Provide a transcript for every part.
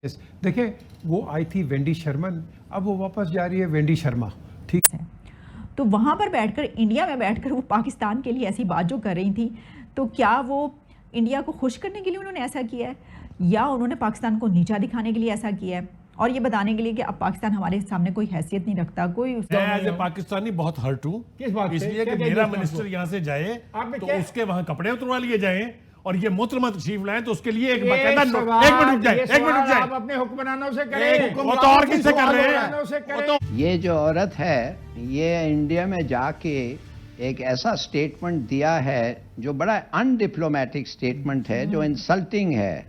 دیکھیں وہ آئی تھی وینڈی شرمن، اب وہ واپس جا رہی ہے وینڈی شرما، ٹھیک ہے۔ تو وہاں پر بیٹھ کر انڈیا میں بیٹھ کر وہ پاکستان کے لیے ایسی بات جو کر رہی تھی، تو کیا وہ انڈیا کو خوش کرنے کے لیے انہوں نے ایسا کیا ہے، یا انہوں نے پاکستان کو نیچا دکھانے کے لیے ایسا کیا ہے، اور یہ بتانے کے لیے کہ اب پاکستان ہمارے سامنے کوئی حیثیت نہیں رکھتا، کوئی اس میں ایز اے پاکستانی بہت ہرٹ ہوں اس لیے کہ میرا منسٹر یہاں سے جائے تو اس کے وہاں کپڑے اتروا لیے جائیں اور یہ محترمہ تشریف لائیں تو اس کے لیے ایک باقاعدہ ایک منٹ رک جائے آپ اپنے حکمرانوں سے کریں، وہ تو اور کس سے کر رہے ہیں۔ یہ جو عورت ہے یہ انڈیا میں جا کے ایک ایسا سٹیٹمنٹ دیا ہے جو بڑا ان ڈپلومیٹک سٹیٹمنٹ ہے، جو انسلٹنگ ہے۔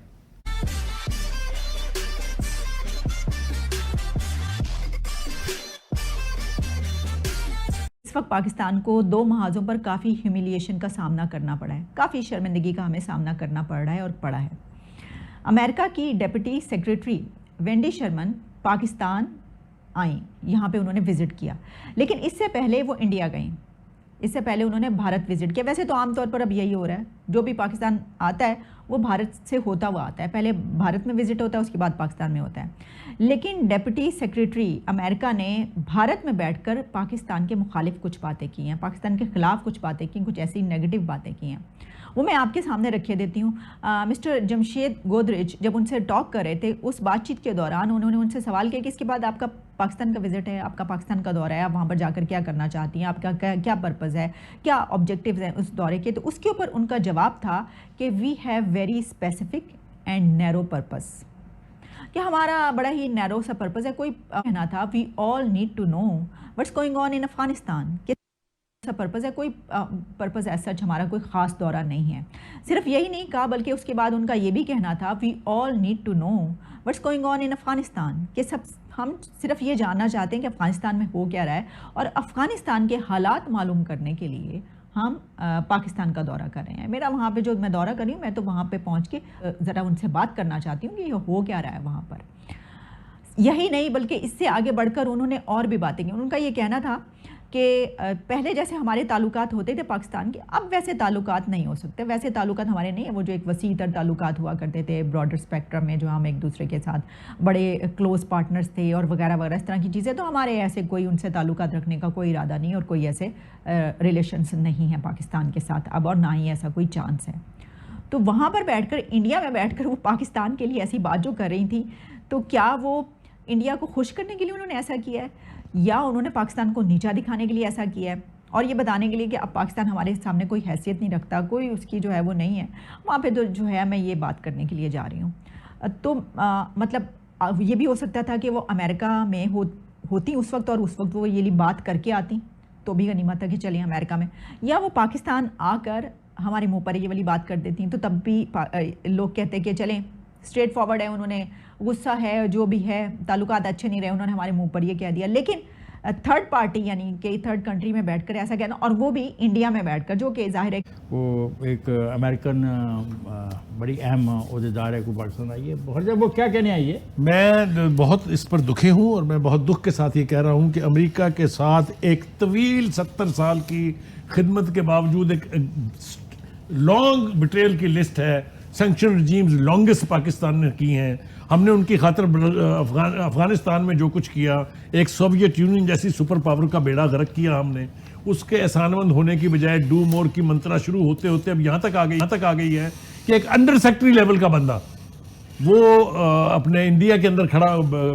اس وقت پاکستان کو دو محاذوں پر کافی ہیومیلیشن کا سامنا کرنا پڑا ہے، کافی شرمندگی کا ہمیں سامنا کرنا پڑ رہا ہے اور پڑا ہے۔ امریکہ کی deputy secretary Wendy Sharman Pakistan آئیں، یہاں پہ انہوں نے وزٹ کیا، لیکن اس سے پہلے وہ انڈیا گئیں، اس سے پہلے انہوں نے بھارت وزٹ کیا۔ ویسے تو عام طور پر اب یہی ہو رہا ہے، جو بھی پاکستان آتا ہے وہ بھارت سے ہوتا ہوا آتا ہے، پہلے بھارت میں وزٹ ہوتا ہے، اس کے بعد پاکستان میں ہوتا ہے۔ لیکن ڈیپٹی سیکریٹری امریکہ نے بھارت میں بیٹھ کر پاکستان کے مخالف کچھ باتیں کی ہیں، پاکستان کے خلاف کچھ باتیں کی، کچھ ایسی نیگیٹو باتیں کی ہیں، وہ میں آپ کے سامنے رکھے دیتی ہوں۔ مسٹر جمشید گودریج جب ان سے ٹاک کر رہے تھے، اس بات چیت کے دوران انہوں نے ان سے سوال کیا کہ اس کے بعد آپ کا پاکستان کا وزٹ ہے، آپ کا پاکستان کا دورہ ہے، آپ وہاں پر جا کر کیا کرنا چاہتی ہیں، آپ کا کیا پرپز ہے، کیا آبجیکٹیوز ہیں اس دورے کے۔ تو اس کے اوپر ان کا جواب تھا کہ we have very specific and narrow purpose, کہ ہمارا بڑا ہی نیرو سا پرپز ہے۔ کوئی کہنا تھا we all need to know what's going on in Afghanistan, سا پرپز ہے، کوئی پرپز ایز سچ ہمارا کوئی خاص دورہ نہیں ہے۔ صرف یہی نہیں کہا بلکہ اس کے بعد ان کا یہ بھی کہنا تھا we all need to know what's going on in Afghanistan, کہ ہم صرف یہ جاننا چاہتے ہیں کہ افغانستان میں ہو کیا رہا ہے، اور افغانستان کے حالات معلوم کرنے کے لیے ہم پاکستان کا دورہ کر رہے ہیں۔ میرا وہاں پہ جو میں دورہ کر رہی ہوں، میں تو وہاں پہ پہنچ کے ذرا ان سے بات کرنا چاہتی ہوں کہ یہ ہو کیا رہا ہے وہاں پر۔ یہی نہیں بلکہ اس سے آگے بڑھ کر انہوں نے اور بھی باتیں کی۔ ان کا یہ کہنا تھا کہ پہلے جیسے ہمارے تعلقات ہوتے تھے پاکستان کے، اب ویسے تعلقات نہیں ہو سکتے، ویسے تعلقات ہمارے نہیں ہیں، وہ جو ایک وسیع تر تعلقات ہوا کرتے تھے براڈر اسپیکٹرم میں، جو ہم ایک دوسرے کے ساتھ بڑے کلوز پارٹنرز تھے اور وغیرہ وغیرہ اس طرح کی چیزیں، تو ہمارے ایسے کوئی ان سے تعلقات رکھنے کا کوئی ارادہ نہیں اور کوئی ایسے ریلیشنز نہیں ہیں پاکستان کے ساتھ اب، اور نہ ہی ایسا کوئی چانس ہے۔ تو وہاں پر بیٹھ کر انڈیا میں بیٹھ کر وہ پاکستان کے لیے ایسی بات جو کر رہی تھی، تو کیا وہ انڈیا کو خوش کرنے کے لیے انہوں نے ایسا کیا ہے، یا انہوں نے پاکستان کو نیچا دکھانے کے لیے ایسا کیا ہے، اور یہ بتانے کے لیے کہ اب پاکستان ہمارے سامنے کوئی حیثیت نہیں رکھتا، کوئی اس کی جو ہے وہ نہیں ہے، وہاں پہ تو جو ہے میں یہ بات کرنے کے لیے جا رہی ہوں۔ تو مطلب یہ بھی ہو سکتا تھا کہ وہ امریکہ میں ہوتی اس وقت، اور اس وقت وہ یہ بات کر کے آتی تو بھی غنیمت تھا کہ چلیں امریکہ میں، یا وہ پاکستان آ کر ہمارے منہ پر یہ والی بات کر دیتی تو تب بھی لوگ کہتے کہ چلیں اسٹریٹ فارورڈ ہے، انہوں نے غصہ ہے جو بھی ہے، تعلقات اچھے نہیں رہے، انہوں نے ہمارے منہ پر یہ کہہ دیا۔ لیکن تھرڈ پارٹی یعنی کہ تھرڈ کنٹری میں بیٹھ کر ایسا کہنا، اور وہ بھی انڈیا میں بیٹھ کر، جو کہ ظاہر ہے وہ ایک امریکن بڑی اہم عہدیدار ہے، کو پاکستان آئی ہے، ہر جگہ وہ کیا کہنے آئی ہے؟ میں بہت اس پر دکھی ہوں، اور میں بہت دکھ کے ساتھ یہ کہہ رہا ہوں کہ امریکہ کے ساتھ ایک طویل 70 سال کی خدمت کے باوجود ایک لانگ بٹریل کی لسٹ ہے، سینکشن رجیمز لانگسٹ پاکستان نے کی ہیں۔ ہم نے ان کی خاطر افغانستان میں جو کچھ کیا، ایک سوویت یونین جیسی سپر پاور کا بیڑا غرق کیا ہم نے، اس کے احسان مند ہونے کی بجائے ڈو مور کی منترا شروع ہوتے ہوتے اب یہاں تک آ گئی ہے کہ ایک انڈر سیکٹری لیول کا بندہ وہ اپنے انڈیا کے اندر کھڑا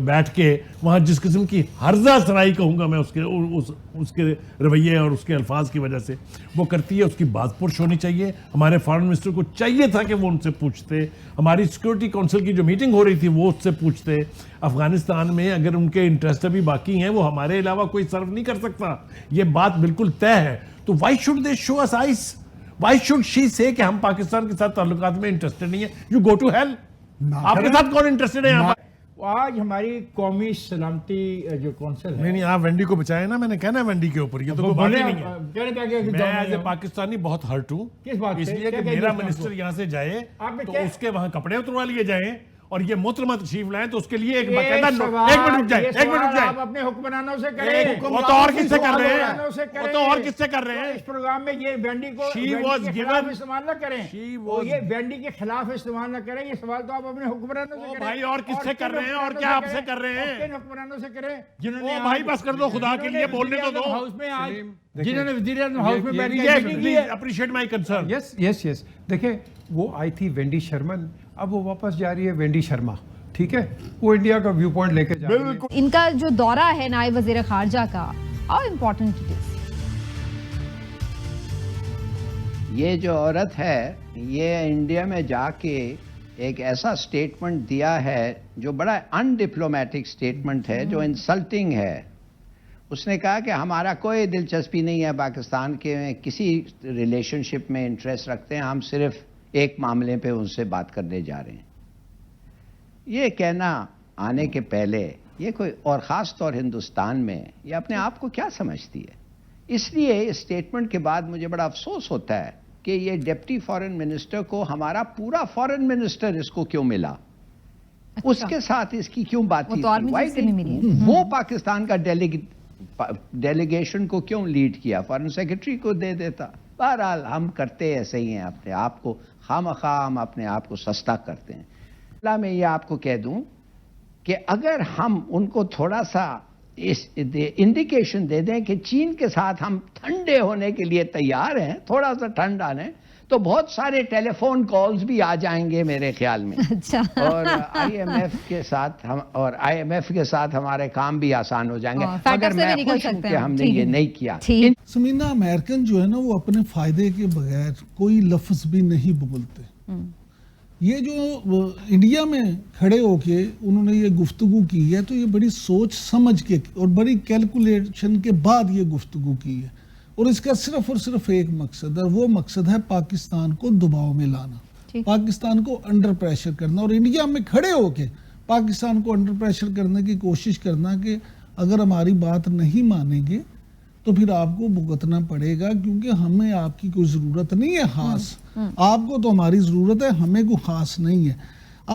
بیٹھ کے وہاں جس قسم کی ہرزہ سرائی کہوں گا میں اس کے رویے اور اس کے الفاظ کی وجہ سے وہ کرتی ہے، اس کی بات پرش ہونی چاہیے۔ ہمارے فارن منسٹر کو چاہیے تھا کہ وہ ان سے پوچھتے، ہماری سیکورٹی کونسل کی جو میٹنگ ہو رہی تھی وہ اس سے پوچھتے۔ افغانستان میں اگر ان کے انٹرسٹ ابھی باقی ہیں، وہ ہمارے علاوہ کوئی سرو نہیں کر سکتا، یہ بات بالکل طے ہے۔ تو وائی شوڈ دے شو اس آئس، وائی شوڈ شی سے کہ ہم پاکستان کے ساتھ تعلقات میں انٹرسٹڈ نہیں ہیں؟ You go to hell. آپ کے ساتھ کون انٹرسٹڈ ہے یہاں پر؟ آج ہماری قومی سلامتی جو کونسل ہے، نہیں آپ وینڈی کو بچائیں نا، میں نے کہنا ہے وینڈی کے اوپر، یہ تو کوئی بات ہی نہیں ہے۔ میں ایز اے پاکستانی بہت ہرٹ ہوں کس بات سے؟ اس لیے کہ میرا منسٹر یہاں سے جائے تو اس کے وہاں کپڑے اتروا لیے جائیں اور یہ محترمہ تشریف لائیں تو اس کے لیے ایک یہ باقاعدہ سوال- ایک منٹ رک جائے، یہ ایک منٹ رک سوال آپ جائے. اپنے حکمرانوں سے کریں. وہ تو اور کس سے کر رہے ہیں؟ حکمرانوں سے کریں. وہ تو اور کس سے کر رہے ہیں؟ اس پروگرام میں یہ وینڈی کو She وینڈی was کے خلاف given- استعمال نہ کریں. She وہ was- یہ وینڈی کے خلاف استعمال نہ کریں. یہ سوال تو آپ اپنے حکمرانوں سے او کریں. بھائی اور کس سے کر رہے ہیں اور کیا آپ سے کر رہے ہیں؟ کن حکمرانوں سے کریں جنہوں نے او بھائی بس کر دو، خدا کے لیے بولنے تو دو. ہاؤس میں آج دیکھیں، جنہوں نے وزیر اعظم ہاؤس میں بیٹھ کے Yes, میٹنگ کی please ہے. appreciate my concern. یس دیکھیں وہ آئی تھی وینڈی شرمن، اب وہ واپس جا رہی ہے وینڈی شرما، ٹھیک ہے، وہ انڈیا کا ویو پوائنٹ لے کے جا رہی ہے. ان کا جو دورہ ہے نائب وزیر خارجہ کا، ہاؤ امپورٹنٹ اٹ از؟ یہ جو عورت ہے یہ انڈیا میں جا کے ایک ایسا سٹیٹمنٹ دیا ہے جو بڑا ان ڈپلومیٹک سٹیٹمنٹ ہے، جو انسلٹنگ ہے. اس نے کہا کہ ہمارا کوئی دلچسپی نہیں ہے پاکستان کے کسی ریلیشن شپ میں انٹرسٹ رکھتے ہیں، ہم صرف ایک معاملے پہ ان سے بات کرنے جا رہے ہیں. یہ کہنا آنے کے پہلے یہ کوئی، اور خاص طور ہندوستان میں، یہ اپنے آپ کو کیا سمجھتی ہے؟ اس لیے اس سٹیٹمنٹ کے بعد مجھے بڑا افسوس ہوتا ہے کہ یہ ڈپٹی فارن منسٹر کو ہمارا پورا فارن منسٹر اس کو کیوں ملا، اس کے ساتھ اس کی کیوں بات وہ تو آرمی چیف سے نہیں ملی ہے. وہ پاکستان کا ڈیلیگیشن کو کیوں لیڈ کیا، فارن سیکرٹری کو دے دیتا. بہرحال ہم کرتے ایسے ہی ہیں، اپنے آپ کو خواہ ہم اپنے آپ کو سستا کرتے ہیں. اللہ میں یہ آپ کو کہہ دوں کہ اگر ہم ان کو تھوڑا سا انڈیکیشن دے دیں کہ چین کے ساتھ ہم ٹھنڈے ہونے کے لیے تیار ہیں، تھوڑا سا ٹھنڈا آنے، تو بہت سارے ٹیلی فون کالز بھی آ جائیں گے میرے خیال میں. اچھا. اور آئی ایم ایف کے ساتھ ہمارے کام بھی آسان ہو جائیں گے. فیکٹر مگر سے میں بھی نکل خوش ہوں سکتے کہ ہیں. ہم نے ٹھیک یہ ہے. نہیں کیا. ٹھیک. سمینا امریکن جو ہے نا وہ اپنے فائدے کے بغیر کوئی لفظ بھی نہیں بولتے. یہ جو انڈیا میں کھڑے ہو کے انہوں نے یہ گفتگو کی ہے تو یہ بڑی سوچ سمجھ کے اور بڑی کیلکولیشن کے بعد یہ گفتگو کی ہے، اور اس کا صرف اور صرف ایک مقصد ہے، وہ مقصد ہے پاکستان کو دباؤ میں لانا، پاکستان کو انڈر پریشر کرنا، اور انڈیا میں کھڑے ہو کے پاکستان کو انڈر پریشر کرنے کی کوشش کرنا کہ اگر ہماری بات نہیں مانیں گے تو پھر آپ کو بھگتنا پڑے گا، کیونکہ ہمیں آپ کی کوئی ضرورت نہیں ہے خاص، آپ کو تو ہماری ضرورت ہے، ہمیں کوئی خاص نہیں ہے.